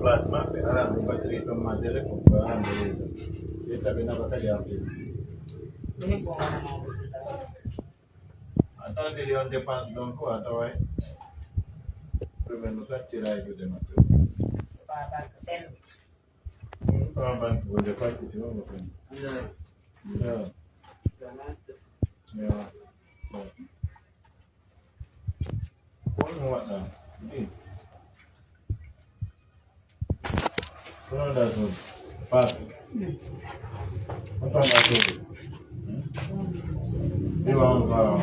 plasma, però non batteria per mangiare con questa bene per tagliare. Non è buono. Atau di on depan don ko atau ai. Prevenu ka tirai ju de mate. Bapak sen. Ban ko de pa ki jo ko. Ya. Ya. Ko wa da. Ni. Ko da so. Pa. Apa na so. Di bawah bawah.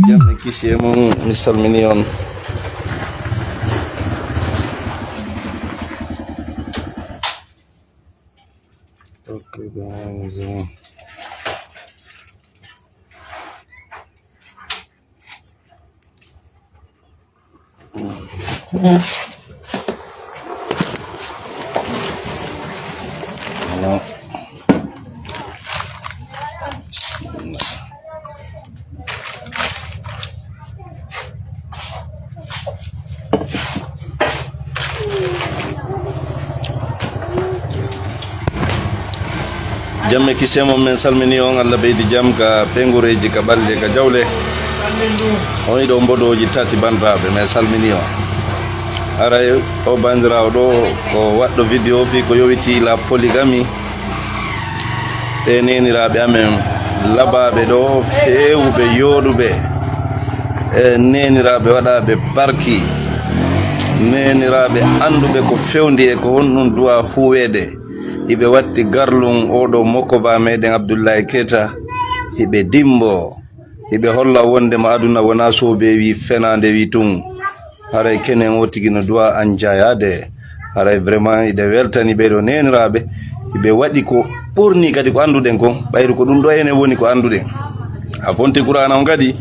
Jam kisi emang misal minion. Oke guys. Jamme kisemo men salmini on Allah beydi jam ka pengureji ka balde ka jawle on do mbodoji tati bandrabe men salmini on aray o bandirawo do ko waddo video fi ko yowiti la polygamie e nenirabe amen lababe do fewube yodube e nenirabe wadabe barki nenirabe andube ko fewndi e ko wonnun duwa huwede ibe watti garlum odo mokoba meden Abdullahi Keita ibe dimbo ibe holla wonde ma aduna wona sobe wi fenande wi tun haray kenen wotigino duwa anjayade haray vraiment ide weltani be do nenirabe ibe wadi ko burni kadi ko anduden ko bayru ko dum do ene woni ko anduden a fonti qur'ana on kadi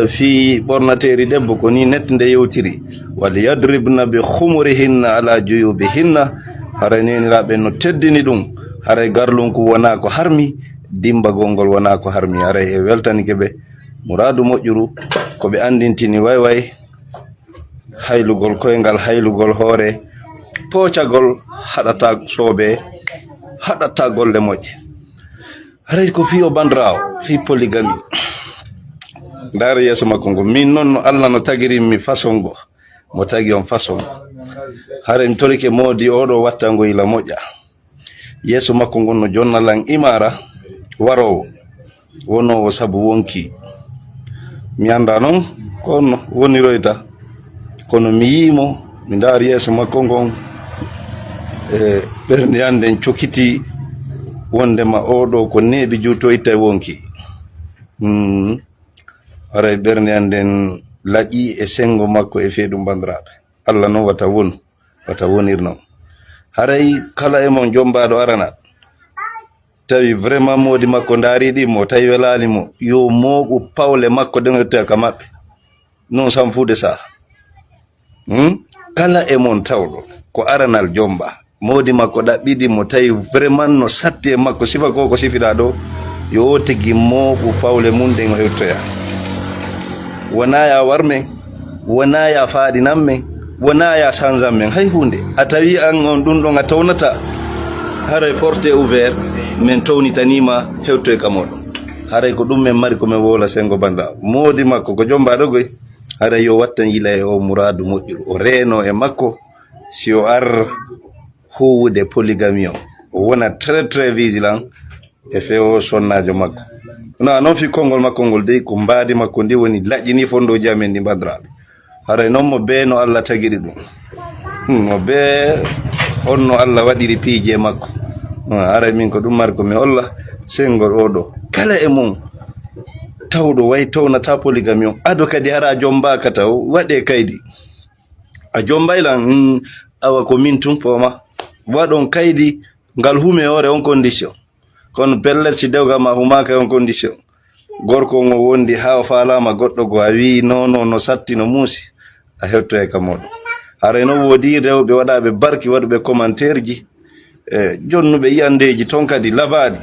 fi bornateri debbo ko ni netnde yewtiri wal yadribna bi khumurihinna ala juyubihinna haray nenirabe no teddini dum haray garlum ko wona ko harmi dimba gongol wona ko harmi haray e weltani kebe muradu mojjuru ko be andintini way haylugol koyngal haylugol hore poocagol hadata sobe hadata golle mojje haray ko fi o bandrao fi polygamie dar yeso makko ngo min non no Allah no tagiri mi façon go mo tagi on façon hare mi torike modi odo wattango ila moja yeso makko gonno jonnalan imara waro wono sabu wonki mi anda non kono woni roita kono mi yimo mi dar yeso makko gon bernde anden cokiti wonde ma odo ko nebi juto ita wonki hare bernde anden laƴi e sengo makko e feedum bandirabe Allah no wata wonirno haray kala e mon jombado arana tawi vraiment modi makko daridi mo tawi welali mo yo mogu pawle makko dengote ka mabbe non sam fude sa kala e mon tawdo ko aranal jomba modi makko dabbidi mo tawi vraiment no satti e makko sifa ko sifida do yo tegi mogu pawle mun den hewtoya wona ya warme wona ya faadi namme wona ya sanzam men hay hunde atawi an on dun don atawnata haray porte ouvert men tawni tanima hewto e kamodo haray ko dum men mari ko men wola sengo banda modi makko ko jombado goy haray yo wattan yila e o muradu mojjuru o reno e makko si o ar huwude polygamie o wona très vigilant e feo sonnajo makko non fi kongol makko ngol dey ko mbaadi makko ndi woni lajjini fondo jamen ndi bandrabe haray non mo be no Allah tagiri dum mo be honno Allah wadiri piije makko haray min ko dum marko mi holla sengol odo kala e mum tawdo way tawnata polygamy on ado kadi hara jomba kata wade kaydi a jombaylan awa ko min tum poma wadon kaydi ngal hume ore on condition kon pellet ci dewga ma humaka on condition gorko ngo wondi ha falama goddo go wi no satti no musi a hetto e kamodo hare no wodi rewbe wadabe barki wadbe commentaire ji jonnube yandeji ton kadi labadi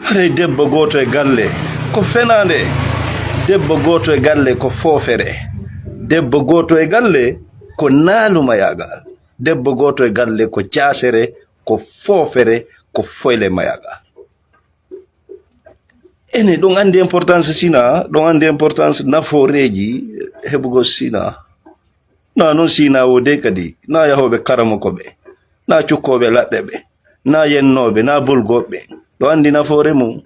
hare debbo goto e galle ko fenande debbo goto e galle ko fofere debbo goto e galle ko naaluma yagal debbo goto e galle ko jaasere ko fofere ko foyle mayagal ene don andi importance sina don andi importance naforeji hebugo sina na non sina wode kadi na yahobe karamo ko be na cukkobe ladde be na yennobe na bulgobe do andi nafore mum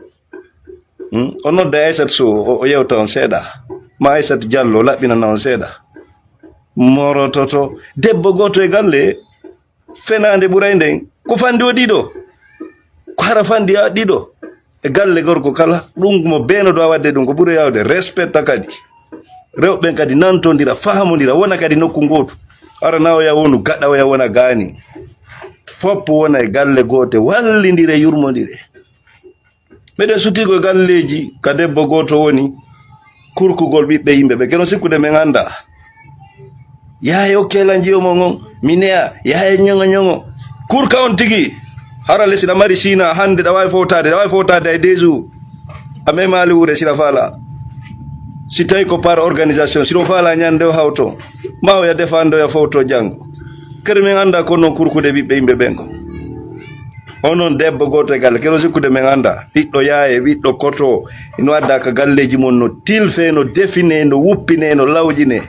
ono da Aissat so o yewta on seeda ma Aissat Diallo labina na on seeda morototo debbo goto e galle fenande burayde ko fandi o dido ko hara fandi a dido e galle gorko kala dum mo beno do wadde dum ko buro yawde respect kadi rewbe kadi nantondira fahamondira wona kadi nokku goto ara nawo ya wonu gadda o ya wona gani foppo wona e galle gote wallindire yurmondire meden sutigo galleji ka debbo goto woni kurkugol bibbe yimbe be keno sikkude men anda yayo kelanji o mon minea yayo nyongo kurka on tigi hara le sina mari sina hande da way fotade ay deju amema ali wure sila fala sitay ko par organisation sino fala nyande hawto maw ya defando ya foto jango kere men anda ko non kurkude bibbe yimbe benko onon debbo goto e galle keno sikkude men anda biddo yaaye biddo koto ino adda ka galleji mon no tilfe no define no wuppine no lawjine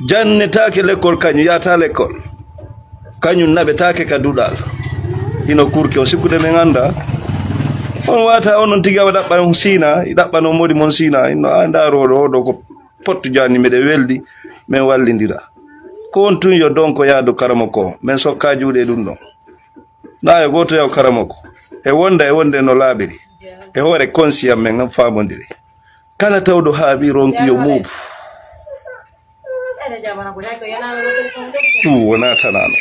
janne taake l'école kanyu yata l'école kanyu nabe taake ka dudal ino kurki on sikkude men anda on wata onon tiga wadabba on sina idabba no modi mon sina ino anda do ko pottu janni mede weldi men wallindira ko on tun yo donko yaadu karamoko men sokka juude dum don na goto yaw karamoko e wonde no labiri e hore conscient men famondiri kala tawdo haabi ronki yo mub wona tanano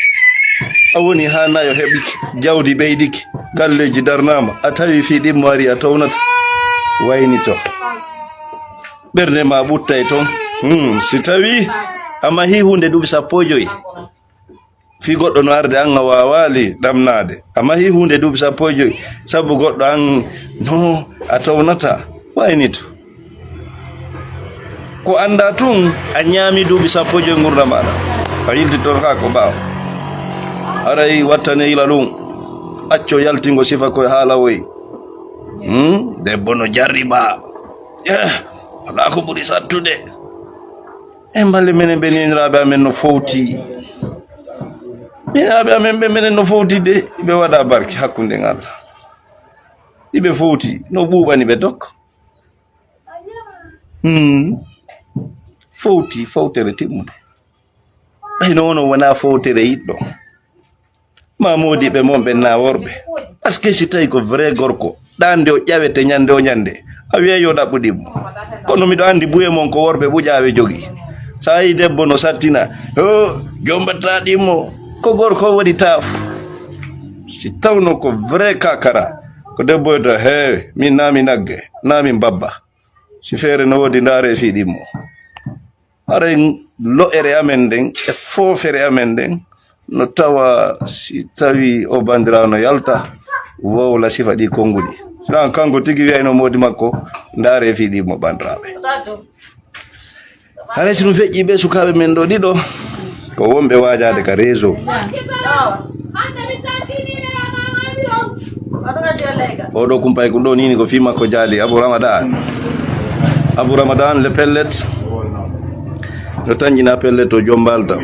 awoni ha nayo hebiki jawdi beydiki galleji darnama a tawi fi dimmo ari a townata wayni to berde ma butta e ton si tawi amma hi hunde dubi sappojoyi fi goddo no arde an wawali damnade amma hi hunde dubi sappojoyi sabu goddo an no a townata wayni to ko anda tun a nyami dubi sappojoyi ngurda mada a yiltitor ha ko bawo aray wattane ila dum accio yaltingo sifa ko hala woy debbo no jarriba ala ko buri sattude e mballe menen benirabe amen no fowti benirabe amen menen no fowti de be wada barki hakkunde ngal dibe fowti no buubani be dok fowtere timmude ay no wono wana fowtere yiddo mamodi be mombe na worbe aske si tay ko vrai gorko dande o ƴawete nyande o nyande a wi'eyo dabbudimo kono mido andi buye mon ko worbe bujaawe jogi sai debbo no sattina jombata dimo ko gorko wadi taf si tawno ko vrai kakara ko debbo to min nami nagge nami babba si fere no wodi ndare fi dimo are lo ere amen den e fofere amen den no tawa si tawi o bandirano yalta wowla sifa di kongudi san kanko tigi wayno modi makko ndare fi di mo bandirabe hare sinu feji be sukabe men do dido ko wombe wajaade ka rezo odo kumpay ko do nini ko fima ko jali Abu Ramadan le pellet no tanjina pellet to jombalta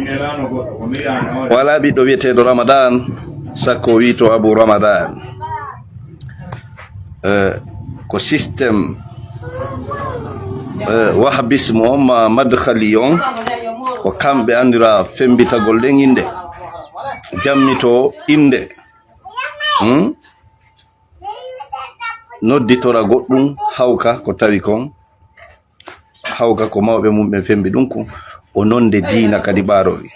wala bi do wiete do Ramadan sakko wito Abu Ramadan ko system wahabismo ma madkhali on ko kambe andira fembitagol den inde jammito inde nodditora goddum hawka ko tawi kon hawka ko mawbe mum be fembi dum ko o nonde diina kadi barori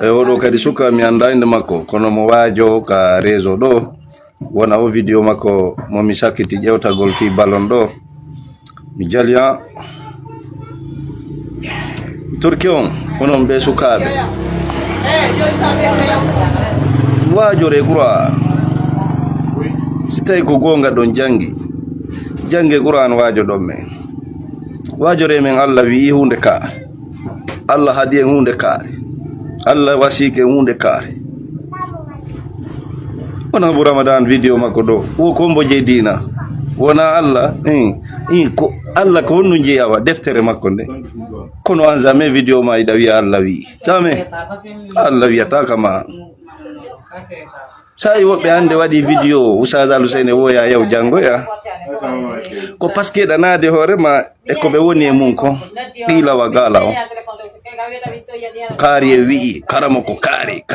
odo kadi suka mi anda inde makko kono mo waajo ka réseau do wona o video makko mo mi sakiti jewtagol fi ballon do mi jalia turki on onon be sukabe waajore Qur'an stay ko gonga don jangi Qur'an waajo don men waajore men Allah wi hunde ka Allah hadi hunde ka Allah wasike hunde ka wona bu Ramadan video makko do wo kombo je dina wona Allah ko Allah ko wonu je yawa deftere makko de kono an jamais video ma ida wi Allah wi jamais Allah wi ataka ma sai wobbe ande wadi video Oustaz Alusene woya yaw jango ya ko paske danade hore ma e ko be woni e mun ko qila wa gala o kari wi karamo ko kari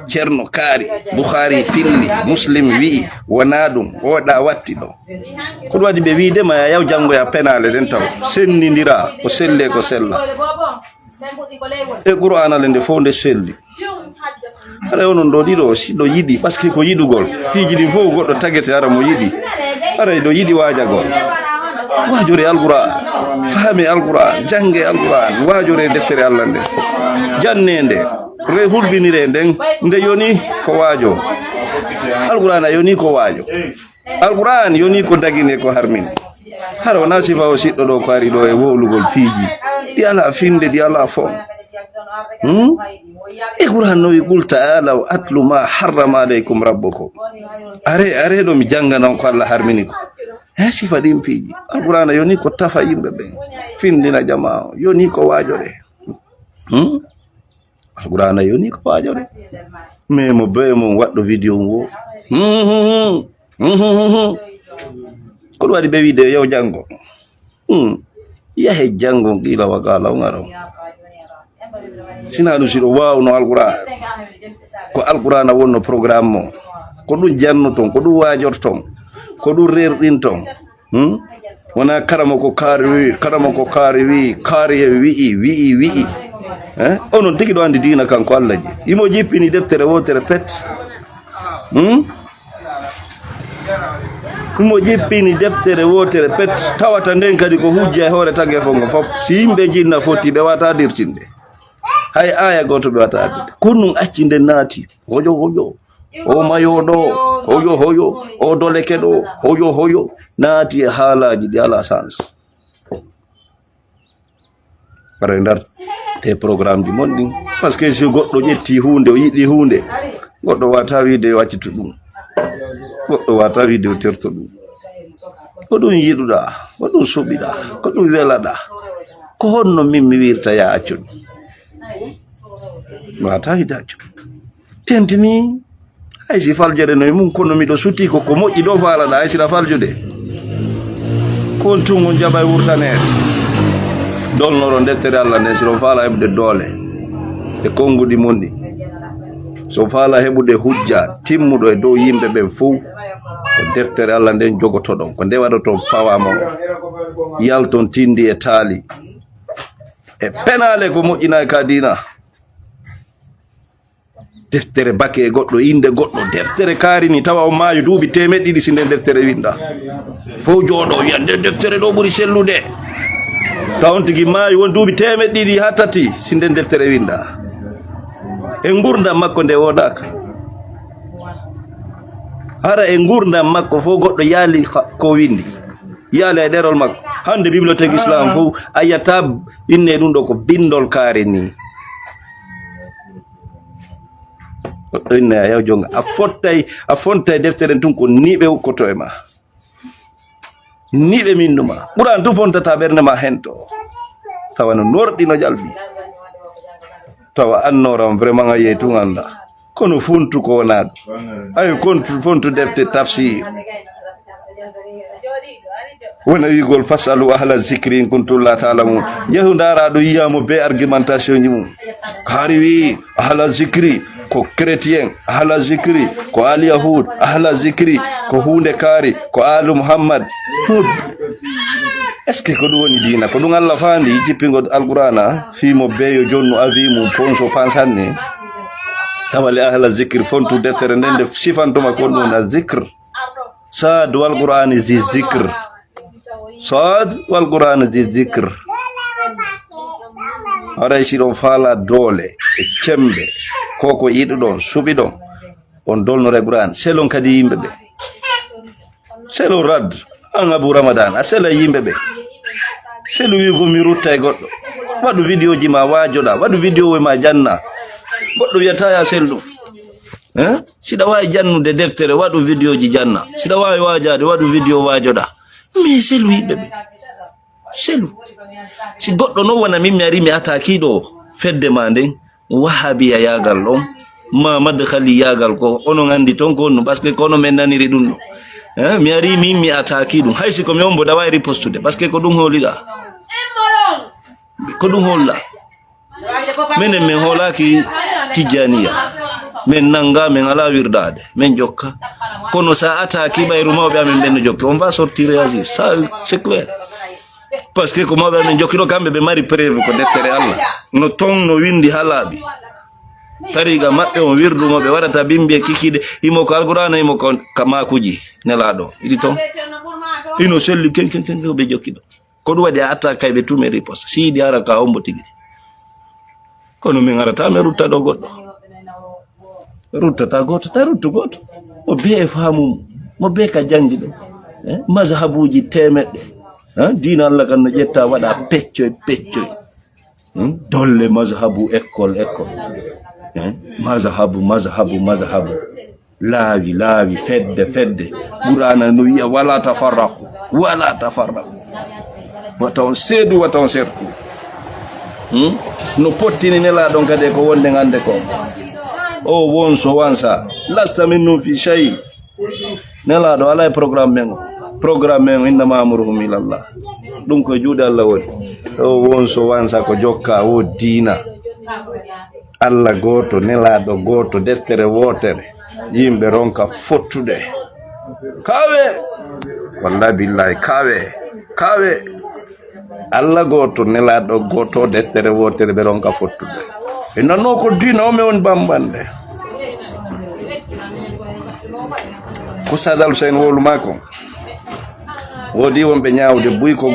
cerno kari Bukhari filli Muslim wi wanadum oda watti do ko wadi be wi de ma yaw jango ya penale den taw sennindira ko selle ko sella e Qur'an ale nde fonde selli ala onon do dido sido yidi paske ko yidugol fiji di fo goddo tagete ara mo yidi ara do yidi waajagol waajore alquran fahami alquran jange alquran waajore deftere Allah nde jannende re hulbinire nde yoni ko waajo alquran yoni ko waajo alquran yoni ko dagine ko harmin haro nasifa o siddo do ko ari do e wolugol fiji di ala finde di ala fo Qur'an no yqul ta'ala wa atlu ma harrama alaykum rabbukum are do mi janga non ko Allah harmini ko sifa dim fiji Qur'an yoni ko tafa yimbe be findina jamaa yoni ko waajore Qur'an yoni ko waajore me mo be mo waddo video wo ko wadi be video yow jango yahe jango gila wakala ngaro sina dusiro waaw no alquran ko alquran wonno programme ko dum janno ton ko dum waajor ton ko dum rerdin ton wona karamo ko kari wi onon tigi do andi diina kanko Allah ji imo jippini deftere wotere pet mo jippini deftere wotere pet tawata nden kadi ko hujja e hore tagge fongo fop si yimbe jinna foti be wata dirtinde hay aya goto be wata dirtinde kunun accinde naati hojo o mayodo hoyo o doleke do hoyo naati halaji di ala sans bare ndar te programme di mondi parce que si goddo jetti hunde o yidi hunde goddo wata wiide waccitu dum goddo wata video terto dum ko dum yiduda ko dum subida ko dum welada ko honno min mi wirta ya accu wata hidacu tentini ay si faljere no mun kono mi do suti ko moji do falada ay si da faljude kon tungo jabay wursane dolnoro deftere Allah nden so fala hebde dole e kongudi mondi so fala hebude hujja timmudo e dow yimbe ben fu ko deftere Allah nden jogoto don ko ndewado to pawama yalton tindi e taali e penale ko mojjina e kadina deftere bake goddo inde goddo deftere karini tawa o maayu duubi temeddi si nden deftere winda fo jodo yande deftere do buri sellude tawntigi maayu won duubi temeddi ha tati si nden deftere winda e ngurdam makko nde wodaka ara e ngurdam makko fo goddo yaali ko windi yaali e derol makko hande bibliothèque islam fo ayata inne dum do ko bindol karini inne yaw jonga a fontay deftere tun ko nibe ko to e ma nibe minduma Qur'an tu fontata berne ma hento tawano nordi no jalbi tawa annoram vraiment aye tu anda kono funtu ko wonado ay kontu fontu defte tafsir wona wigol fasalu ahla zikri in kuntum la ta'lamun yahu ndara do yiyamo be argumentation ni mum kari wi ahla zikri ko chrétien ahla zikri ko al yahud ahla zikri ko hunde kari ko alu muhammad est ce que ko woni dina ko dum Allah fandi jippingo alqur'ana fi mo beyo jonnu avi mum ponso pansanne tawali ahla zikri fontu deftere ndende sifantuma ko non zikr sad wal qur'an is zikr sad wal qur'an is zikr ara shiron fala dole e cembe koko yidu don subi don on dolno re qur'an selon kadi yimbe be selon rad an abu ramadan asela yimbe be selu wigo mi rutta e goddo wadu video ji ma wajoda wadu video we ma janna goddo yata ya selu sida way jannude deftere wadu video ji janna sida way wajade wadu video wajoda mi selu yimbe be selu si goddo no wona mimmi ari mi ataki do fedde mande wahabiya yagal don ma madkhali yagal ko ono ngandi ton ko no parce que kono men naniri dum mi ari mimmi ataki dum haysi ko mi ombo da way ripostude parce que ko dum holida ko dum holla menen men holaki tijaniya men nanga men ala wirdade men jokka kono sa ataki bayru mawbe amen ben jokki on va sortir réagir ça c'est clair parce que comme mawbe men jokki do kambe be mari preuve ko deftere Allah no ton no windi halabi tariga mabbe on wirdu mo be warata bimbe kikide imo ko alqur'ana imo ko kama kuji nelado idi ton ino selli ken be jokki do ko do wadi ataka be tume riposte si di ara ka ombo tigi kono min arata me rutta do goddo rutta ta goto ta ruttu goto mo be famu mo be ka jangido mazhabuji temedde dina Allah kan no jetta wada peccoy dolle mazhabu école mazhabu lawi fedde qur'ana no wiya wala tafarraqu wata sedu wata sertu no pottini nela don kade ko wonde ngande ko o wonso wansa lasta minnu fi shay nela do ala programme men inna ma'muruhum ila Allah dum ko juude Allah woni o wonso wansa ko jokka o diina Allah goto nela do goto deftere wotere yimbe ronka fottude kawe wallahi billahi kawe Allah goto nela do goto deftere wotere be ronka fottude e nanno ko diina o me won bambande ko sadal sen wolu mako wodi wonbe nyaawde buy ko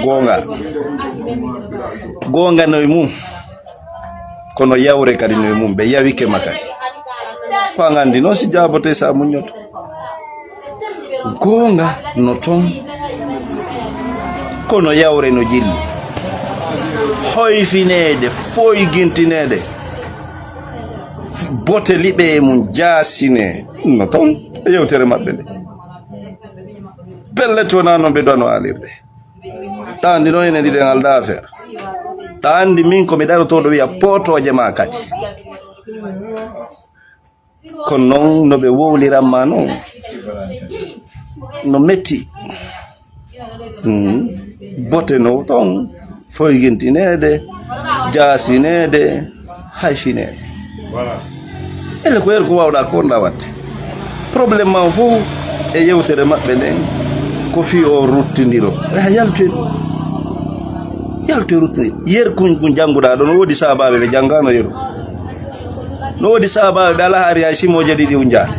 gonga no mum kono yawre kadi no mum be yawike makati ko ngandi no si jabote sa munyoto gonga no ton kono yawre no jilli hoyfinede foygintinede bote libe mun jasine no ton yewtere mabbe de pelleto nano be dono alirde tandi no ene dide ngal da affaire tandi min ko mi daro to do wiya potoje ma kadi ko non no be wowliramma non no metti bote no ton foygintinede jasinede hayfinede voilà ele ko er ko wawda ko ndawate problème ma fu e yewtere mabbe den ko fi o ruttindiro yaltu ruttindiro yer kun janguda do no wodi sababe be jangano yeru no wodi sababe dala hari ay simo jadidi unja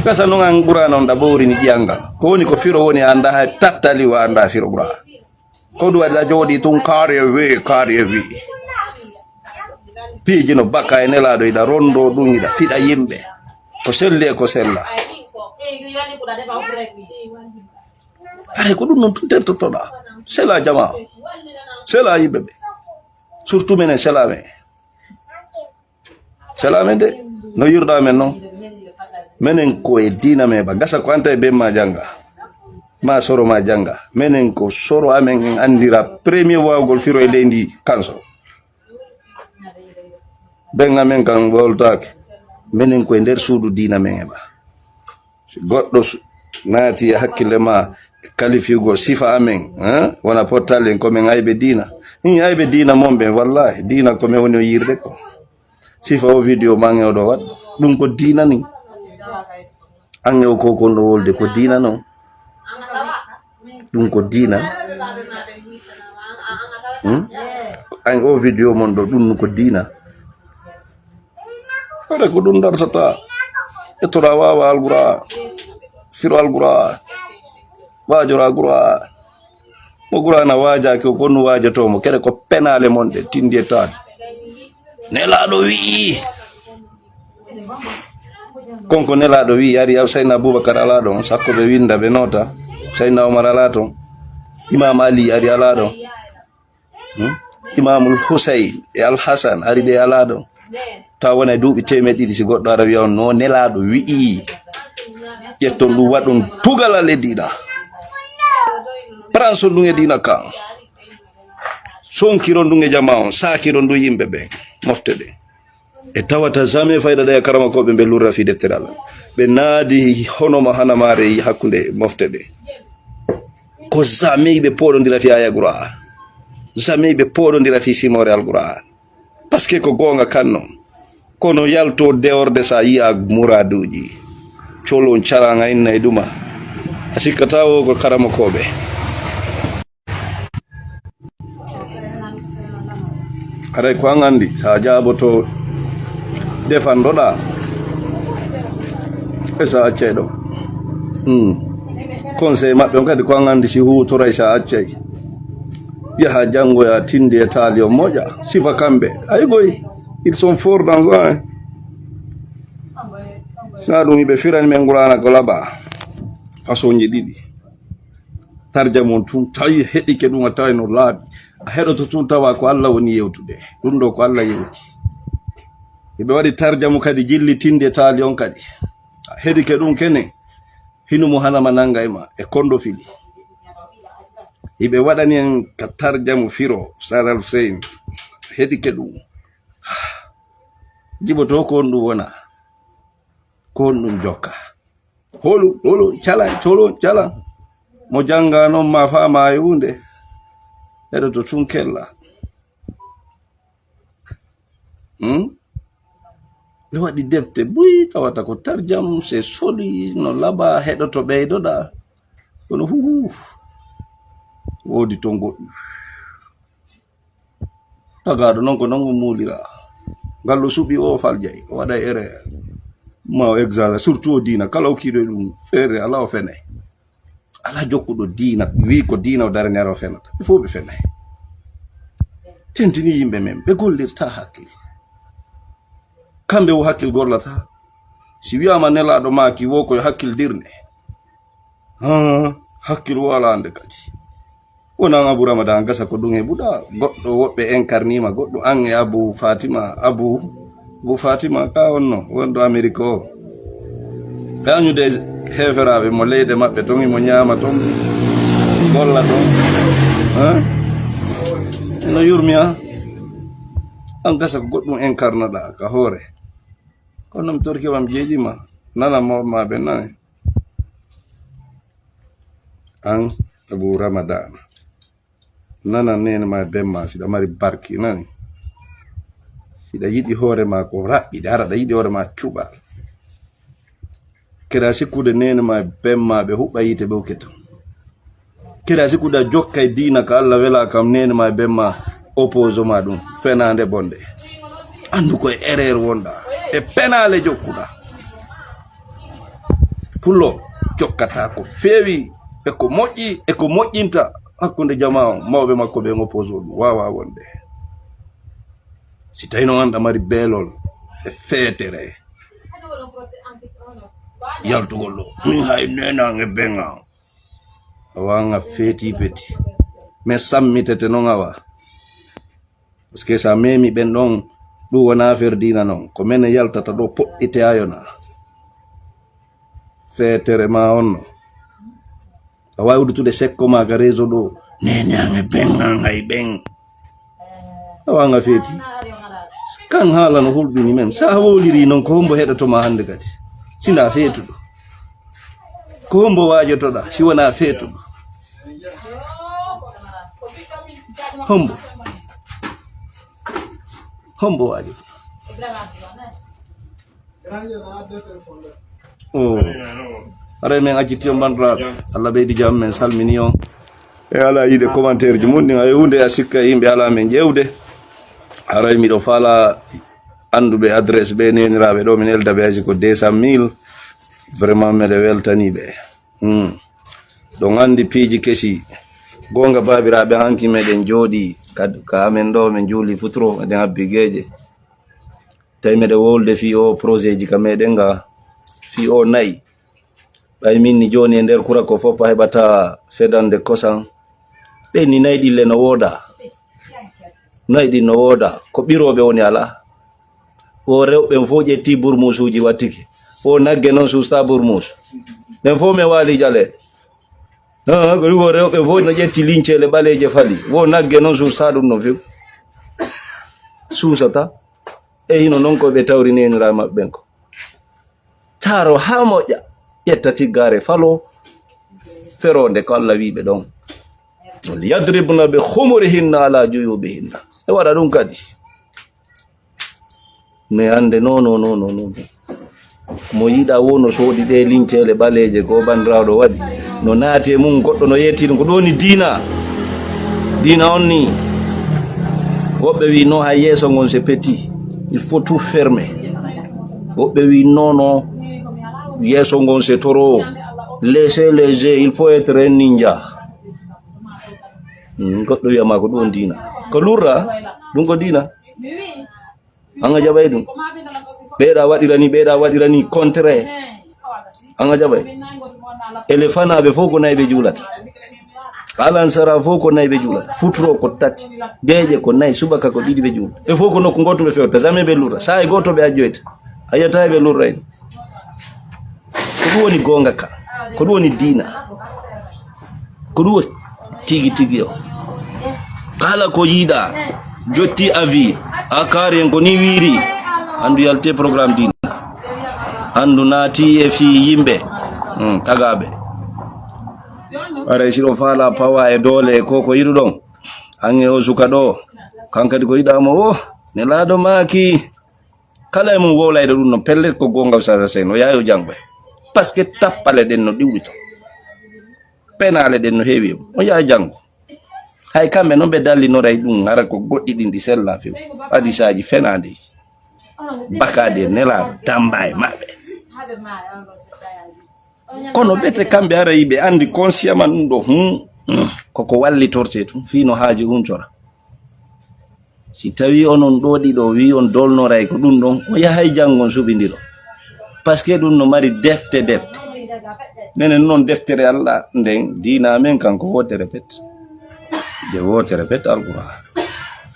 kasa no ngan qur'an on da bawri ni janga ko woni ko firo woni anda ha tattali wa anda firo qur'an ko do wada jodi tun kare we piji no baka e nelado ida rondo dum ida fida yimbe ko selle ko sella are ko dum non tun tertotoda sela jama sela yimbe surtout menen selame de no yurda men non menen ko e dina me ba gasa ko anta be ma janga ma soro ma janga menen ko soro amen andira premier wawgol firo e lendi kanso benga men kan voltak menen ko e der suudu dina men ba goddo naati hakkille ma kalifiugo sifa amen wona portalen ko men aybe dina aybe dina mombe wallahi dina ko men woni yirde ko sifa o video mangi o do wat dum ko dina ni ange o ko do wolde ko dina non dum ko dina ang o video mon do dum ko dina ore ko dum dartata e to rawa alqur'an firo alqur'an wajora alqur'an mo qur'ana waja ko gonu waja to mo kere ko penale monde tindi taat nelaɗo wi konko nelaɗo wi ari yaw sayna Abubakar alaɗo sakko ɓe winda ɓe nota sayna Omar alaɗo Imam Ali ari alaɗo Imamul Husayn e Al Hasan ari ɓe alaɗo ta wona duuɓi temeɗɗiɗi si goɗɗo ara wiya on no nelaɗo wi'i ƴetton ɗum waɗum tugal ale dina pranso ɗum e dina kan sonkiro ɗum e jama on sakiro ndu yimɓe ɓe mofte ɗe e tawata jamais fayda ɗe e karama koɓe ɓe lurra fi deftere Allah ɓe naadi honomo hanamare hakkude mofte ɗe ko jamais ɓe poɗodira fi aya Qur'an jamais ɓe poɗodira fi simore alqur'an parce que ko gonga kanno kono yalto deworde sa yi'a muraduji colon calanga inna e ɗuma a sikkata o ko karama koɓe aray ko an andi sa jaboto defandoɗa e sa accay ɗo conseil maɓɓe on kadi ko an andi si hutoray sa accay yaha jangoya tindi e taali o moƴa sifa kamɓe ay goy ils sont forts dans ça sa ɗum ɓe firani men qur'ana ko laɓa façonji ɗiɗi tarja mon tun tawi heɗike ɗum a tawi no laaɓi a heɗoto tun tawa ko Allah woni yewtude ɗum ɗo ko Allah yewti ɓe waɗi tarjamu kadi jilli tinde taali on kadi heɗike ɗum kene hinumo hanama nanga e ma e kondo fili iɓe waɗani en ka tarjamu firo Saddam Hussein heɗike ɗum jiboto ko on ɗum wona ko on ɗum jokka holu calan mo janga noon ma fama e hunde eɗo to tun kella ɓe waɗi defte buy tawata ko tarjam se soli no laɓa heɗoto ɓeydoɗa kono huhu wodi to goɗɗum tagaɗo noon ko noon muulira ngallo suɓi o faljay o waɗa ere ma o exagéré surtout o dina kala o kiiɗo ɗum feere ala o fene ala jokkuɗo dina wi ko dina o darani ara o fenata ɓe fof ɓe fene tentini yimɓe men ɓe gollirta hakkil kamɓe o hakkil gollata si wiyama nelaɗo maki wo koye hakkil dirne hakkil wala ande kadi wonan Abou Ramadan gasa ko ɗum e ɓuɗa goɗɗo woɓɓe incarnima goɗɗo an e Abou Fatima ka wonno wonɗo Amérique o kañude heferaɓe mo leyɗe maɓɓe ton imo ñama ton golla ton no yurmi an gasa ko goɗɗum incarnoɗa ka hoore kono mi torkiwam jeeƴima nana maɓe nane an Abou Ramadan nana nene ma bemma siɗa mari barki nani siɗa yiɗi hoore ma ko raɓɓiɗe araɗa yiɗi hoore ma cuɓal kera sikkude nene ma bemma ɓe huɓɓa yite ɓe hokketo kera sikkude jokka e dina ka Allah wela kam nene ma bemma oppose ma ɗum fenande bonde andu koye erreur wonɗa e penale jokkuɗa pullo jokkata ko feewi e ko moƴƴi e ko moƴƴinta hakkunde jama on mawɓe makko ɓe oppose ɗum wawa wonde si tawi no anda mari beelol e feetere yaltugol ɗo min hay nenange benga awanga feeti peti mais sammitete noon awa par ce que sa memi ɓen ɗon ɗum wona affaire dina noon ko men yaltata ɗo poɗɗite ayona feetere ma onno a wawi wudutude sekko ma ka réseau ɗo nenange bengan hay ɓen awanga feeti kan haala no hulɓini men sa woliri noon ko hombo heɗotoma hande kadi sina feetuɗo ko hombo wajotoɗa si wona feetuɗo hombo waji oh are men ajiti bandra Allah be di jam men salmini on e ala yide commentaire ji mundi ay hunde asikka yimbe ala men jewde aray mi do fala andube adresse be nenirabe do min elda be ko 200,000 vraiment me de weltani be don andi piji kesi gonga babirabe hanki meden jodi ka men do men juli futro den abbigeje tay mede wolde fi o projet ji ka meden ga fi o nay bay minni joni nder kura ko fopa hebata fedande kosan be ni naydi le no woda naydi no woda ko birobe woni ala o rewbe foje ti burmusuji watiki o nagge non susta burmus den fo me wali jale ko rewbe foje no jetti lincele baleje fali wo nagge non susta dum no fi susata e hino non ko be tawri nenira mabben ko taro ha moja yettati gare falo feronde ko Allah wiibe don yadribuna bi khumurihinna ala juyubihinna e wada dum kadi me ande no mo yida wono sodi de lincele baleje ko bandrawdo wadi no naate mun goddo no yetti ko doni dina onni wobbe wi no ha yeso ngon se petit il faut tout fermer wobbe wi non yeso ngon se toro laissez les jeux il faut être un ninja goddo wi ma ko don dina ko lura dum ko dina anga jabay dum beeda wadirani contraire anga jabay elefana be foko naybe julata alan sara foko naybe julata futro ko tati deje ko nay subaka ko didi be julata e foko no ko ngoto be fewta jamais be lura sai goto be ajoyta ayata be lura en ko woni gonga ka ko woni dina ko woni tigi yo kala ko yida jotti avi akare en ko ni wiri andu yalte programme dina andu nati e fi yimbe tagabe ara siro fala pawa e dole ko yidu don ange o suka do kankadi ko yida mo ne lado maki kala mo wolay do no pelle ko gonga sa seno yayo jangbe parce que tapale den no diwito penale den no hewi o ya jango hay kambe no be dalli no ray dum ara ko goddi dindi sella fi adi saji fenande bakade nela tambay mabe kono bete kambe ara yibe andi consciemment do koko walli torte tum fino haaji huncora si tawi onon dodi do wi on dolno ray ko dum don o yahay jangon subindiro parce que dum no mari defte nenen non deftere Allah nden dina men kanko wote repet de wote repet alquran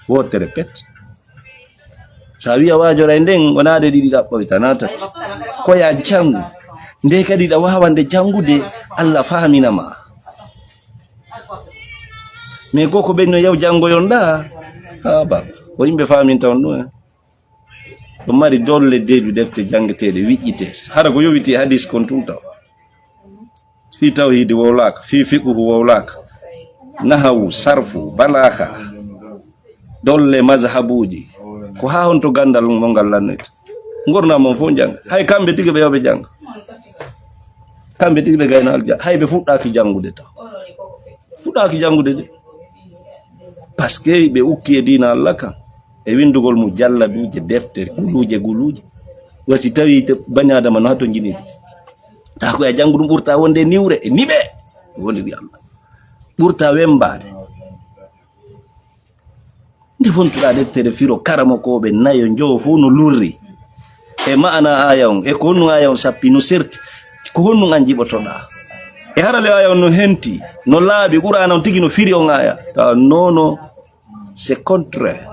wote repet sawiya wajora nden wonade didi dabbo tanata ko ya jangu nde kadi da wawande jangude Allah fahamina ma me koko benno yaw jango yonda ba o yimbe famin taw no o mari dolle dedu defte jangetede wijjite hara ko yowiti hadis kon tuta fi tawhid wawlaka fi fiqh wawlaka nahawu sarfu balagha dolle mazhabuji ko ha on to gandal mo gallannet ngorna mon fo jang hay kambe tigbe be yobe jang kambe tigbe gayna alja hay be fudda ki jangude ta fudda ki jangude de parce que be ukki dina Allah kan e windugol mu jalla duje defte guluje wasi tawi te banyada man hato jini ta ko ya jangudum burta wonde niwre e nibe woni wi Allah burta wembade ndi fontuda deftere firo karamo ko be nayo njo fu no lurri e maana ayon e ko no ayon sappi no serti ko honno anjibotoda e harale ayon no henti no laabi qur'an on tigi no firi on aya ta nono c'est contraire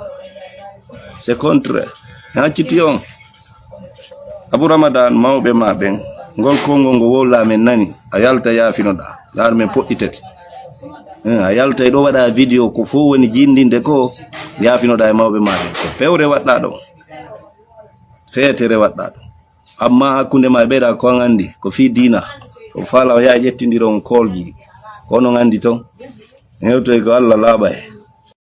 hacciti on Abu Ramadan mawbe maben ngol kongo ngo wola men nani a yalta yafinoda lar men podditati a yalta do wada video ko fo woni jindinde ko yafinoda e mawbe maben ko fewre wadda do feetere wadda do amma hakkunde ma beeda ko ngandi ko fi dina ko fala o ya jettindiron kolji ko no ngandi ton hewto ko Allah laaba